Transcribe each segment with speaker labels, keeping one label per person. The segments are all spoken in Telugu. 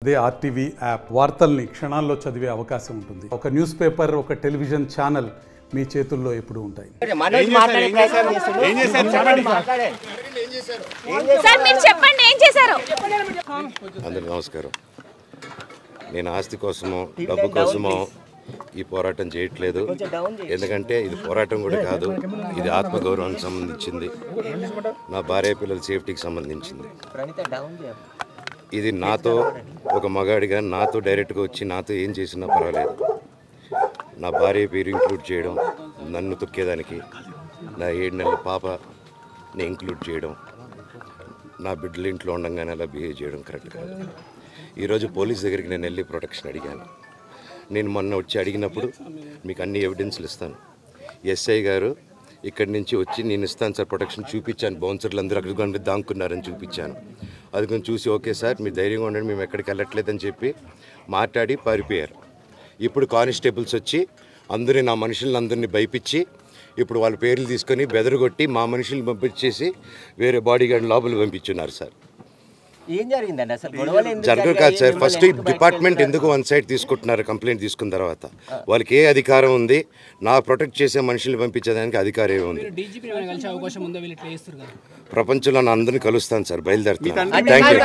Speaker 1: అదే ఆర్టీవీ యాప్ వార్తల్ని క్షణాల్లో చదివే అవకాశం ఉంటుంది. ఒక న్యూస్ పేపర్, ఒక టెలివిజన్ ఛానల్ మీ చేతుల్లో ఎప్పుడూ ఉంటాయి.
Speaker 2: అందరికీ నమస్కారం. నేను ఆస్తి కోసమో డబ్బు కోసమో ఈ పోరాటం చేయట్లేదు. ఎందుకంటే ఇది పోరాటం కూడా కాదు, ఇది ఆత్మగౌరవానికి సంబంధించింది, నా భార్య పిల్లల సేఫ్టీకి సంబంధించింది. ఇది నాతో ఒక మగాడిగా నాతో డైరెక్ట్గా వచ్చి నాతో ఏం చేసినా పర్వాలేదు. నా భార్య పేరు ఇంక్లూడ్ చేయడం, నన్ను తొక్కేదానికి, నా 7 నెలల పాపని ఇంక్లూడ్ చేయడం, నా బిడ్డలు ఇంట్లో ఉండగానే అలా బిహేవ్ చేయడం కరెక్ట్ కాదు. ఈరోజు పోలీస్ దగ్గరికి నేను వెళ్ళి ప్రొటెక్షన్ అడిగాను. నేను మొన్న వచ్చి అడిగినప్పుడు మీకు అన్ని ఎవిడెన్స్లు ఇస్తాను. ఎస్ఐ గారు ఇక్కడి నుంచి వచ్చి నేను ఇస్తాను సార్ ప్రొటెక్షన్ చూపించాను. బౌన్సర్లు అందరూ అక్కడ దాక్కున్నారని చూపించాను. అది కొంచెం చూసి ఓకే సార్ మీరు ధైర్యంగా ఉండండి, మేము ఎక్కడికి వెళ్ళట్లేదని చెప్పి మాట్లాడి పారిపోయారు. ఇప్పుడు కానిస్టేబుల్స్ వచ్చి అందరూ నా మనుషులను అందరినీ భయపించి ఇప్పుడు వాళ్ళ పేర్లు తీసుకొని బెదరగొట్టి మా మనుషులు పంపించేసి వేరే బాడీ గార్డ్ లోపల పంపించున్నారు సార్.
Speaker 3: ఏం జరిగిందండి అసలు?
Speaker 2: జరగదు కాదు సార్. ఫస్ట్ డిపార్ట్మెంట్ ఎందుకు వన్ సైడ్ తీసుకుంటున్నారు? కంప్లైంట్ తీసుకున్న తర్వాత వాళ్ళకి ఏ అధికారం ఉంది? నా ప్రొటెక్ట్ చేసే మనుషుల్ని పంపించేదానికి అధికారం ఉంది. ప్రపంచంలో నా అందరినీ కలుస్తాను సార్, బయలుదేరుతాను. Thank you.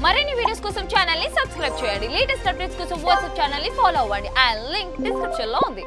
Speaker 4: మరిన్ని వీడియోస్ కోసం ఛానల్ ని సబ్స్క్రైబ్ చేయండి. లేటెస్ట్ అప్డేట్స్ కోసం వాట్సాప్ ఛానల్ ని ఫాలో అవ్వండి. ఆ లింక్ డిస్క్రిప్షన్ లో ఉంది.